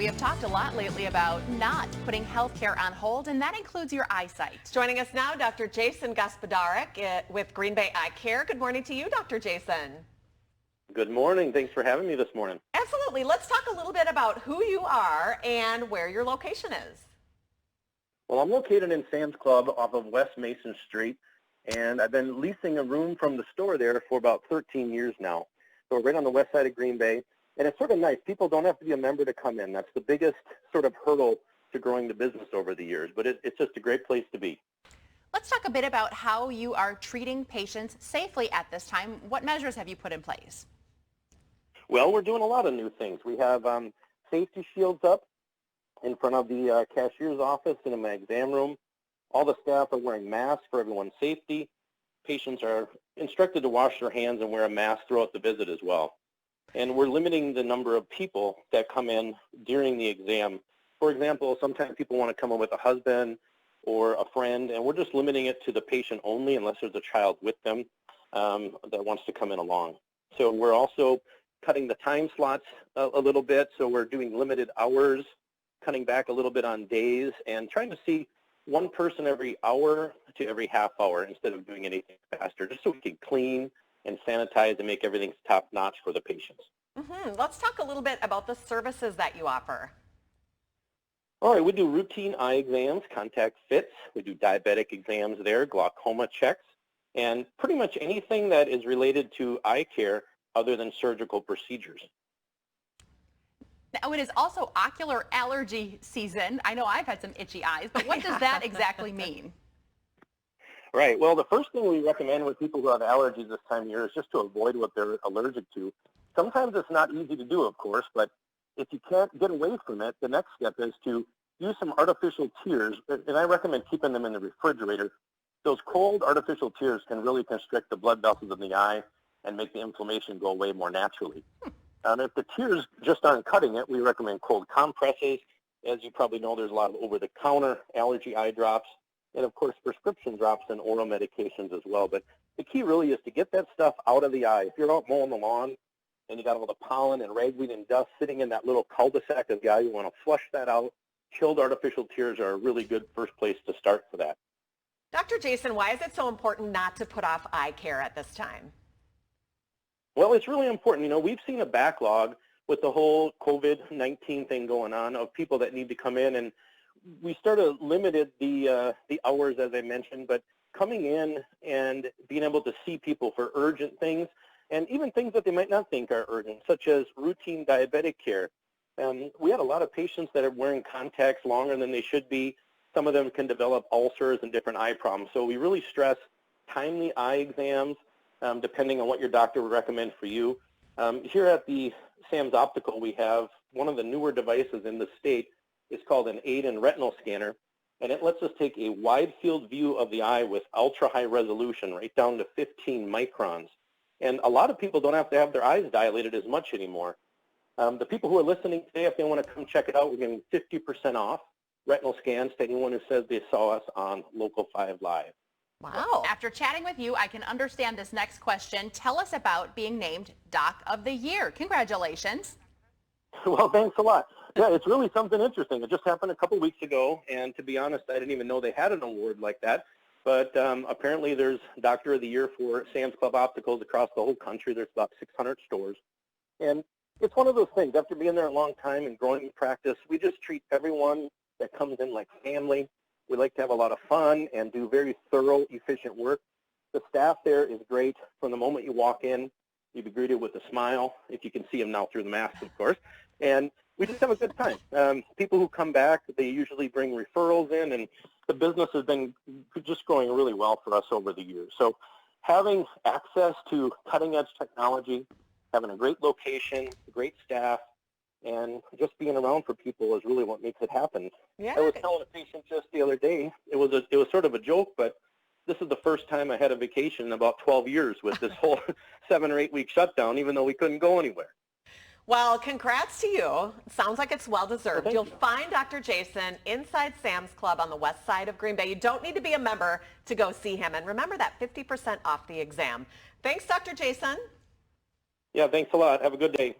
We have talked a lot lately about not putting healthcare on hold, and that includes your eyesight. Joining us now, Dr. Jason Gospodarek with Green Bay Eye Care. Good morning to you, Dr. Jason. Good morning. Thanks for having me this morning. Absolutely. Let's talk a little bit about who you are and where your location is. Well, I'm located in Sam's Club off of West Mason Street, and I've been leasing a room from the store there for about 13 years now. So we're right on the west side of Green Bay, and it's sort of nice. People don't have to be a member to come in. That's the biggest sort of hurdle to growing the business over the years, but it's just a great place to be. Let's talk a bit about how you are treating patients safely at this time. What measures have you put in place? Well, we're doing a lot of new things. We have safety shields up in front of the cashier's office and in my exam room. All the staff are wearing masks for everyone's safety. Patients are instructed to wash their hands and wear a mask throughout the visit as well. And we're limiting the number of people that come in during the exam. For example, sometimes people want to come in with a husband or a friend, and we're just limiting it to the patient only unless there's a child with them that wants to come in along. So we're also cutting the time slots a little bit, so we're doing limited hours, cutting back a little bit on days, and trying to see one person every hour to every half hour instead of doing anything faster, just so we can clean and sanitize and make everything top-notch for the patients. Let's talk a little bit about the services that you offer. All right, we do routine eye exams, contact fits. We do diabetic exams there, glaucoma checks, and pretty much anything that is related to eye care other than surgical procedures. Now, it is also ocular allergy season. I know I've had some itchy eyes, but what does that exactly mean? Right. Well, the first thing we recommend with people who have allergies this time of year is just to avoid what they're allergic to. Sometimes it's not easy to do, of course, but if you can't get away from it, the next step is to use some artificial tears, and I recommend keeping them in the refrigerator. Those cold artificial tears can really constrict the blood vessels in the eye and make the inflammation go away more naturally. If the tears just aren't cutting it, we recommend cold compresses. As you probably know, there's a lot of over-the-counter allergy eye drops, and of course prescription drops and oral medications as well. But the key really is to get that stuff out of the eye. If you're out mowing the lawn and you got all the pollen and ragweed and dust sitting in that little cul-de-sac of the eye, you want to flush that out. Chilled artificial tears are a really good first place to start for that. Dr. Jason, why is it so important not to put off eye care at this time? Well, it's really important. You know, we've seen a backlog with the whole COVID-19 thing going on of people that need to come in, and we limited the hours, as I mentioned, but coming in and being able to see people for urgent things and even things that they might not think are urgent, such as routine diabetic care. We had a lot of patients that are wearing contacts longer than they should be. Some of them can develop ulcers and different eye problems. So we really stress timely eye exams, depending on what your doctor would recommend for you. Here at the Sam's Optical, we have one of the newer devices in the state. It's called an AID retinal scanner, and it lets us take a wide field view of the eye with ultra high resolution, right down to 15 microns. And a lot of people don't have to have their eyes dilated as much anymore. The people who are listening today, if they want to come check it out, we're giving 50% off retinal scans to anyone who says they saw us on Local 5 Live. Wow. After chatting with you, I can understand this next question. Tell us about being named Doc of the Year. Congratulations. Well, thanks a lot. Yeah, it's really something interesting. It just happened a couple weeks ago, and to be honest, I didn't even know they had an award like that. But apparently there's Doctor of the Year for Sam's Club Opticals across the whole country. There's about 600 stores. And it's one of those things. After being there a long time and growing in practice, we just treat everyone that comes in like family. We like to have a lot of fun and do very thorough, efficient work. The staff there is great. From the moment you walk in, you'll be greeted with a smile, if you can see them now through the mask, of course. And we just have a good time. People who come back, they usually bring referrals in, and the business has been just growing really well for us over the years. So having access to cutting-edge technology, having a great location, great staff, and just being around for people is really what makes it happen. Yeah. I was telling a patient just the other day, it was sort of a joke, but this is the first time I had a vacation in about 12 years with this whole 7 or 8 week shutdown, even though we couldn't go anywhere. Well, congrats to you. Sounds like it's well-deserved. Well, You'll find Dr. Jason inside Sam's Club on the west side of Green Bay. You don't need to be a member to go see him. And remember that 50% off the exam. Thanks, Dr. Jason. Yeah, thanks a lot. Have a good day.